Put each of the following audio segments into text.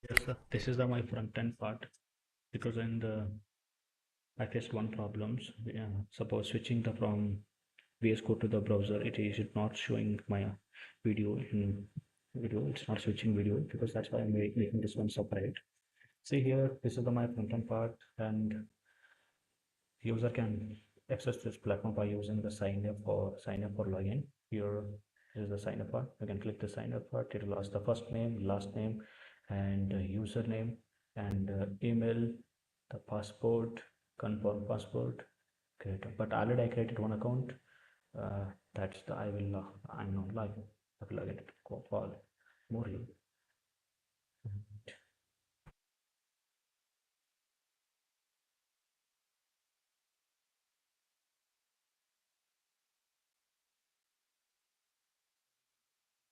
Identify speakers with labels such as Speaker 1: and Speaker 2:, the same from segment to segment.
Speaker 1: Yes, sir. This is my front end part because in the I faced one problems. Suppose switching the from VS Code to the browser, it is not showing my video in video. It's not switching video because that's why I'm making this one separate. See here, this is my front end part, and user can access this platform by using the sign up for login. Here is the sign up part. You can click the sign up part. It will ask the first name, last name, and username, and email, the passport, confirm passport, create. But already I created one account. That's the I will I'm not like I will login it. For more here.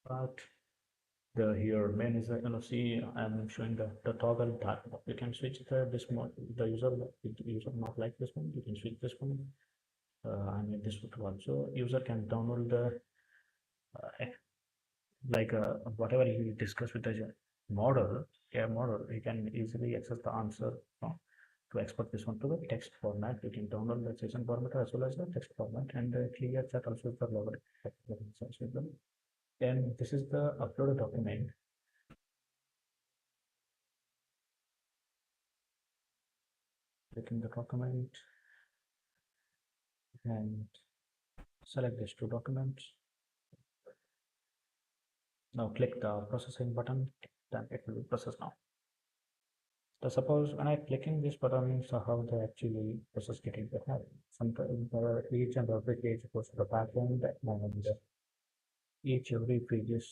Speaker 1: But the here main is see I'm showing the toggle that you can switch this mode. The user not like this one, you can switch this one. I made this one so user can download the uh, whatever he discussed with the model, model, he can easily access the answer, to export this one to the text format. You can download the JSON format as well as the text format, and clear chat also for lower. And this is the uploaded document. Clicking the document and select these two documents. Now click the processing button, then it will be processed now. So suppose when I clicking this button, so how the actually process getting the help. Sometimes each and every page goes to the backend, and each every page is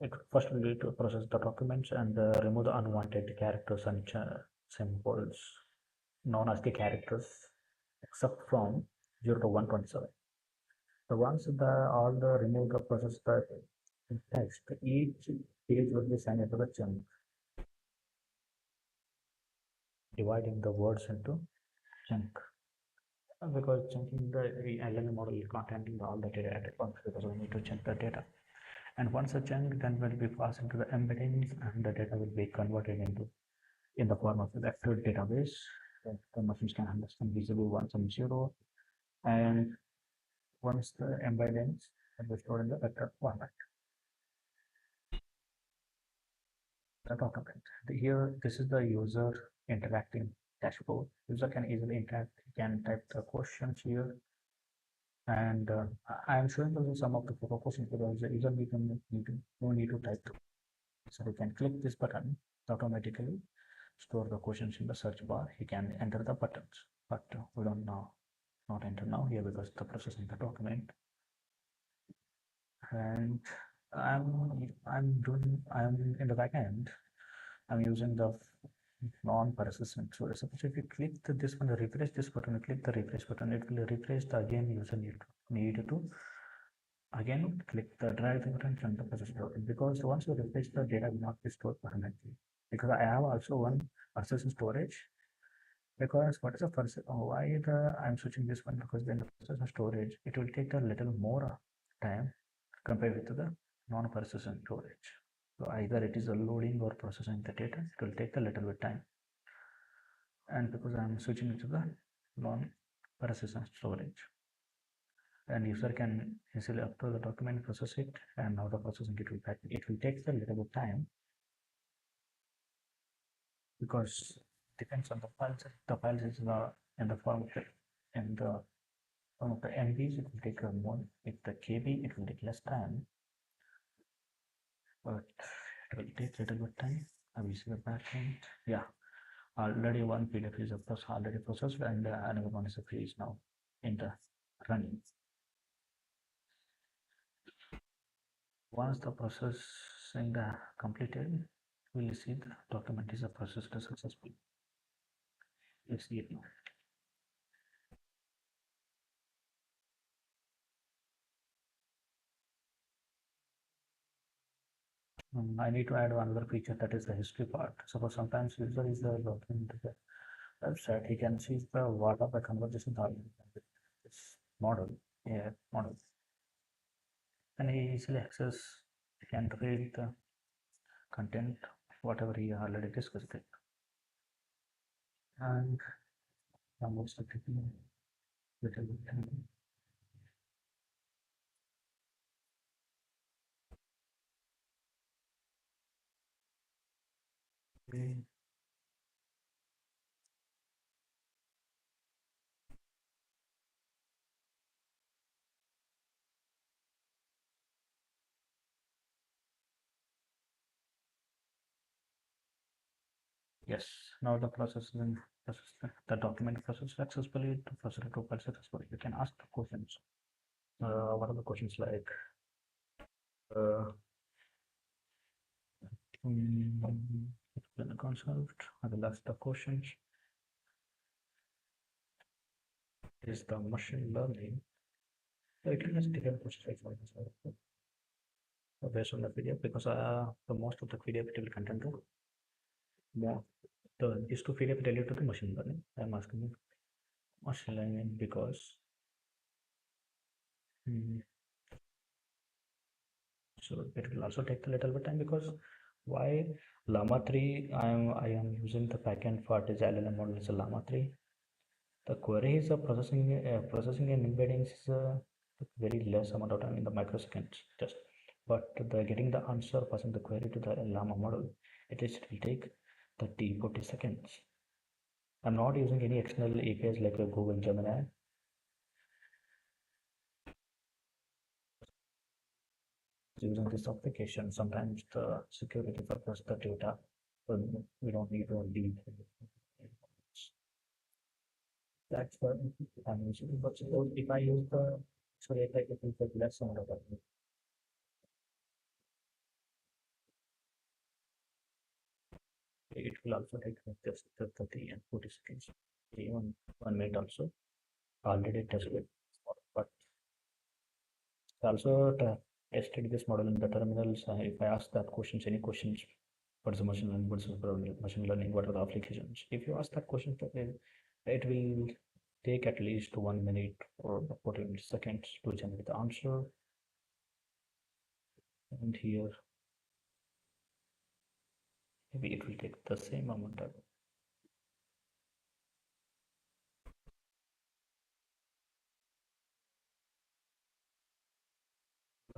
Speaker 1: it first we need to process the documents and remove the unwanted characters and symbols known as the characters except from 0 to 127. So once the all the remove the process the text, each page will be assigned into the chunk, dividing the words into chunk. Because chunking the LLM model containing all the data at once because we need to chunk the data. And once a chunk then will be passed into the embeddings and the data will be converted into in the form of the vector database that the machines can understand visible once and zero. And once the embeddings will be stored in the vector format. The document. Here, this is the user interacting dashboard. User can easily interact, can type the questions here. And I am showing you some of the questions because the user no need to type. So we can click this button, automatically store the questions in the search bar. He can enter the buttons, but we don't know, not enter now here because the processing the document. And I'm in the back end. I'm using the non-persistent. So suppose if you click this one, refresh this button, click the refresh button, it will refresh the again user need to again click the drive button from the persistent because once you refresh the data will not be stored permanently. Because I have also one persistent storage. Because what is the first why the I'm switching this one because then the persistent storage it will take a little more time compared with the non-persistent storage. So either it is a loading or processing the data, it will take a little bit time. And because I'm switching it to the non-persistent storage, and user can easily upload the document, process it, and now the processing it will take a little bit time because depends on the files. The files is in the form of in the form of the MBs, it will take more. If the KB, it will take less time, but it will take a little bit time. I will see the backend. Yeah, already one PDF is already processed, and another one is a freeze now in the running. Once the processing completed, we will see the document is processed successfully. Let's see it now. I need to add another feature that is the history part. Suppose sometimes user is logging into the website, he can see the what of the conversation with this model, yeah, model, and he easily access, he can read the content whatever he already discussed it. And the most technical little bit. Okay. Yes, now the the document process successfully to facilitate to file successfully. You can ask the questions. What are the questions like? Uh, explain the concept. I will ask the questions. Is the machine learning? So it has different questions like based on the PDF because the most of the PDF it will contain more the is to PDF related to the machine learning. I am asking machine learning because mm, so it will also take a little bit time because why Llama 3 I am using the backend for this LLM model is a Llama 3. The query is a processing and embedding is a very less amount of time in the microseconds just but the getting the answer passing the query to the Llama model at least it will take 30-40 seconds. I'm not using any external APIs like a Google Gemini. Using this application, sometimes the security purpose, the data, we don't need to leave. That's what I'm using. But suppose if I use the so if I it will take less amount of time. It will also take just 30 and 40 seconds. Even 1 minute also already tested. But I also tested this model in the terminals. If I ask that questions, any questions, what is the machine learning, what is the machine learning, what are the applications? If you ask that question, it will take at least 1 minute or 40 seconds to generate the answer. And here, maybe it will take the same amount of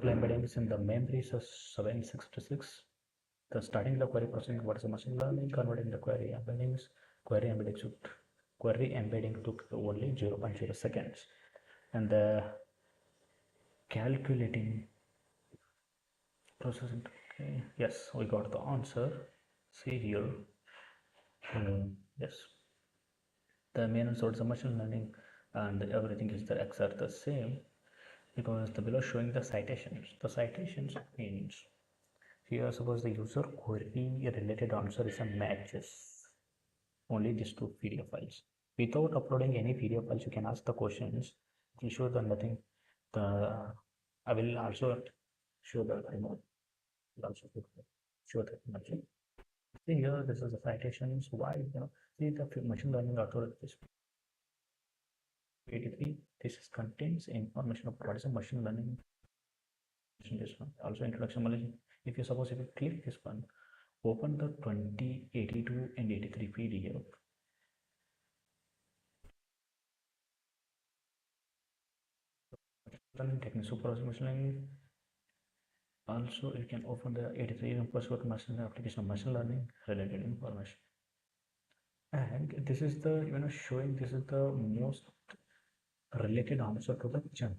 Speaker 1: embedding is in the memory is 766. The starting the query processing, what is the machine learning, converting the query embeddings, query embedding took only 0.0 seconds. And the calculating processing, okay, yes, we got the answer. See here, yes, the main source of machine learning and everything is the exact the same because the below showing the citations. The citations means here suppose the user query related answer is a matches only these two PDF files. Without uploading any PDF files, you can ask the questions. It will show the nothing. The I will also show the remote. Also show the machine. See here, this is the citations. Why see the machine learning authorities 83. This is contains information of what is a machine learning. This one also introduction knowledge. If you suppose if you click this one, open the 2082 and 83 PDF. Technical supervisor machine learning. Also, you can open the 83 inputs machine application of machine learning related information. And this is the showing this is the most related answer to the chunk.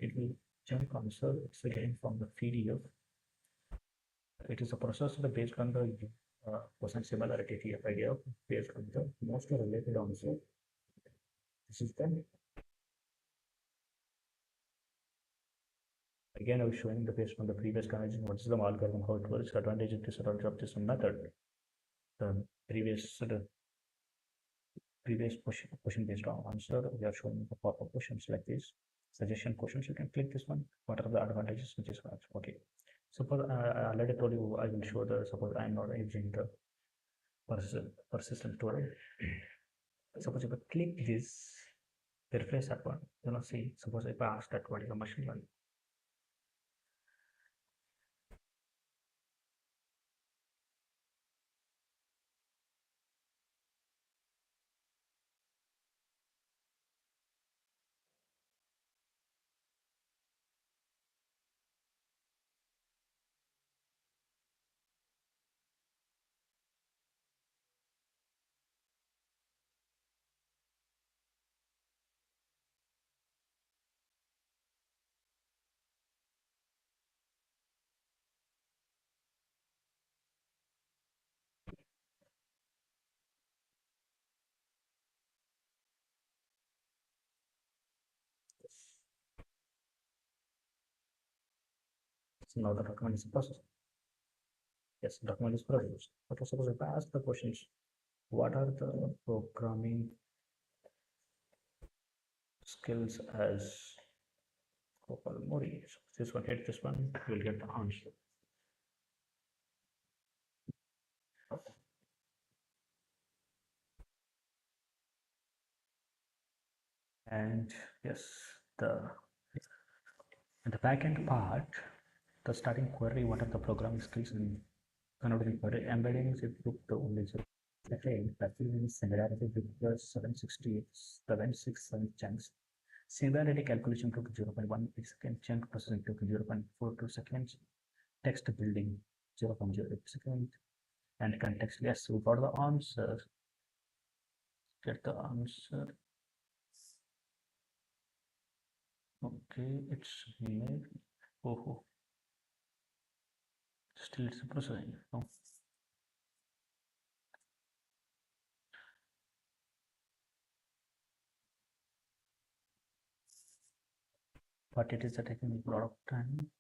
Speaker 1: It will chunk answer it's getting from the PDF. It is a process based on the percent similarity TF-IDF based on the most related answer. This is the again I was showing the based on the previous conversation what is the algorithm how it works advantage of disadvantage of this method. The previous question based on answer we are showing the pop-up questions like this suggestion questions you can click this one what are the advantages which is okay suppose I already told you I will show the suppose I'm not using the persistent storage. Suppose if I click this the refresh that one see suppose if I ask that what is a machine learning. Now the document is processed. Yes, document is produced. But suppose if I ask the questions, what are the programming skills as Gopal Mori? So this one, hit this one, you'll get the answer. And yes, the backend part, the starting query, what are the programming skills in converting query embeddings? It took the only second, that means similarity with the 767 chunks. Similarity calculation took 0.1 second, chunk processing took 0.42 seconds, text building 0.08 seconds, and context. Yes, we got the answer. Get the answer. Okay, it's made. Oh, still it's processing. No. But it is taking a lot of time.